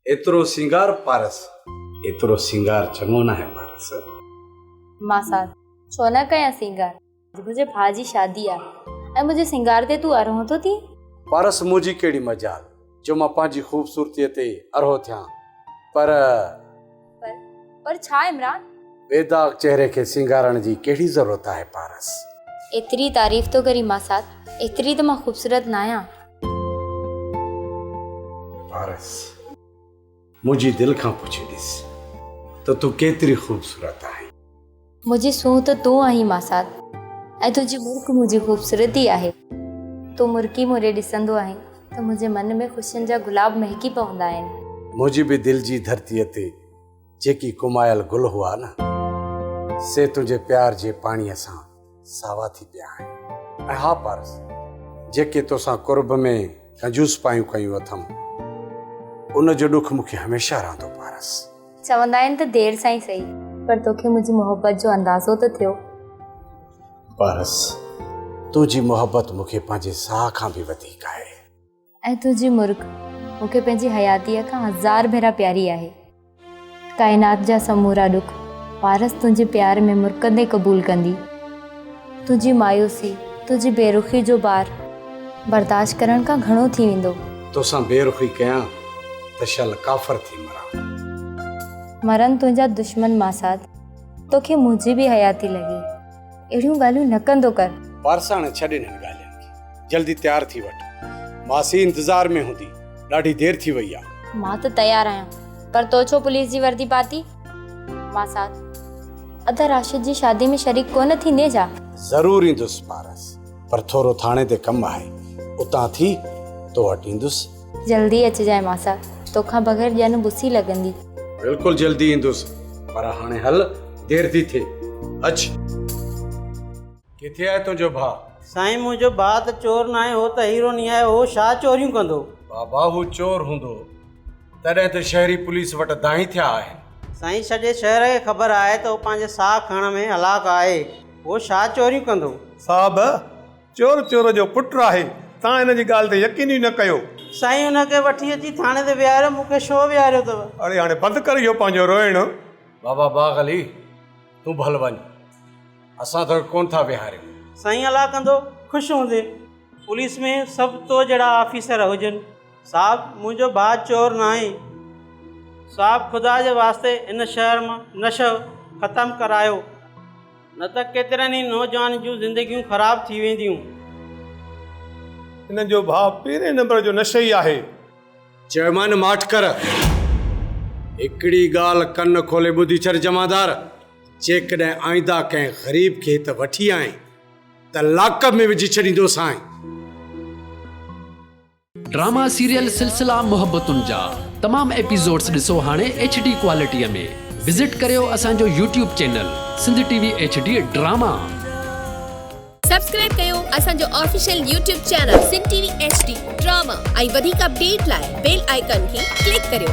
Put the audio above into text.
एतरो सिंगार पारस, एतरो सिंगार चङो न है पारस। मां साथ छो न कयां सिंगार, मुझे भाउ जी शादी आहे ऐं मुझे सिंगार ते तूं अरहो थो थी। पारस मुझी केड़ी मजाल जो मां पंहिंजी खूबसूरतीअ ते अरहो थियां, पर छा इमरान? बेदाग चेहरे के सिंगारण जी केड़ी जरूरत है पारस? एतरी तारीफ़ तो करी मां साथ, एतरी तो मां खूबसूरत ना आहियां। पारस मुझी दिल खां पुछी ॾिस तो तू केतरी खूबसूरत आहे। मुझी सूह तो तूं आहीं मां साथ, ऐं तुंहिंजी मुर्क मुंहिंजी खूबसूरती आहे। तूं मुर्की मुरे ॾिसंदो आहीं तो मुंहिंजे मन में ख़ुशियुनि जा गुलाब महकी पवंदा आहिनि। मुझी भी दिल जी धरतीअ ते जेकी कुमायल गुल हुआ न, से तुंहिंजे प्यार जे पाणीअ सां सावा थी पिया आहिनि। ऐं हा पारस, जेके तोसां कुर्ब में कंजूस पायूं कयूं अथमि, उन जो ॾुख मूंखे हमेशह रहंदो पारस। चवंदा आहिनि त देर सां ई सही, पर तोखे मुंहिंजी मोहबत जो अंदाज़ो तो थियो। पारस तुंहिंजी मोहबत मूंखे पंहिंजे साह खां बि वधीक आहे, ऐं तुंहिंजी मुर्क मूंखे पंहिंजी हयातीअ खां 1000 भेरा प्यारी आहे। काइनात जा समूरा ॾुख पारस तुंहिंजे प्यार में मुर्कंदे क़बूल कंदी। तुंहिंजी मायूसी, तुंहिंजी बेरुखी जो बार बर्दाश्त करण खां घणो थी वेंदो। तोसां बेरुखी कयां त शल काफ़र थी मरां। मरन तुंहिंजा दुश्मन मां साथ, तोखे मुंहिंजी बि हयाती लॻे। अहिड़ियूं ॻाल्हियूं न कंदो कर। पारस हाणे छॾ हिननि ॻाल्हियुनि खे, जल्दी तयार थी वठ, मासी इंतज़ार में हूंदी, ॾाढी देर थी वई आहे। मां त तयार आहियां, पर तो छो पुलिस जी वर्दी पाती? मां साथ अदा राशिद जी शादी में शरीक कोन थींदे छा? ज़रूर ईंदुसि पारस, पर थोरो थाणे ते कमु आहे, उतां थी तो वटि ईंदुसि। जल्दी अचिजांइ मां साथ, तोखां बग़ैर ॼण बुसी लॻंदी। बिल्कुलु जल्दी ईंदुसि, पर हाणे हल, देर थी थिए। अच, किथे आहे तुंहिंजो भाउ? साईं मुंहिंजो भाउ त चोर न आहे, हो त हीरो नहीं आहे। हो छा चोरियूं कंदो? बाबा हू चोर हूंदो तॾहिं त शहरी पुलिस वटि दाही थिया आहिनि। साईं सॼे शहर खे ख़बर आहे त हो पंहिंजे साह खणण में हलाक आहे। हो छा चोरियूं कंदो? साहब चोर जो पुटु आहे, तव्हां हिन जी ॻाल्हि ते यकीन ई न कयो। साईं हुनखे वठी अची थाणे ते विहारियो, मूंखे छो विहारियो अथव? अरे हाणे बंदि कर इहो पंहिंजो रोइण। बाबा बाग अली, तूं भल वञ, असां त कोन था विहारियूं। साईं अला कंदो ख़ुशि हूंदे पुलिस में सभु तो जहिड़ा ऑफिसर हुजनि। साहब मुंहिंजो भाउ चोर न आहे। साहब ख़ुदा जे वास्ते इन शहर मां नशो ख़तमु करायो, न त केतिरनि ई नौजवान जूं ज़िंदगियूं ख़राब थी वेंदियूं। हिन जो भाउ पहिरें नंबर जो नशई आहे। चयोमान माठ कर, हिकिड़ी ॻाल्हि कन खोले ॿुधी छॾ जमादार, जेकॾहिं आईंदा कंहिं ग़रीब खे त वठी आए त लाक में विझी छॾींदोसांइ। ड्रामा सीरियल सिलसिला मोहब्बतुनि जा तमाम एपिसोड्स ॾिसो हाणे HD क्वालिटीअ में। विज़िट करियो असांजो YouTube channel Sindh TV HD drama. Subscribe कयो असांजो official YouTube channel Sindh TV HD drama ऐं वधीक अपडेट लाइ बेल आइकन खे क्लिक करियो।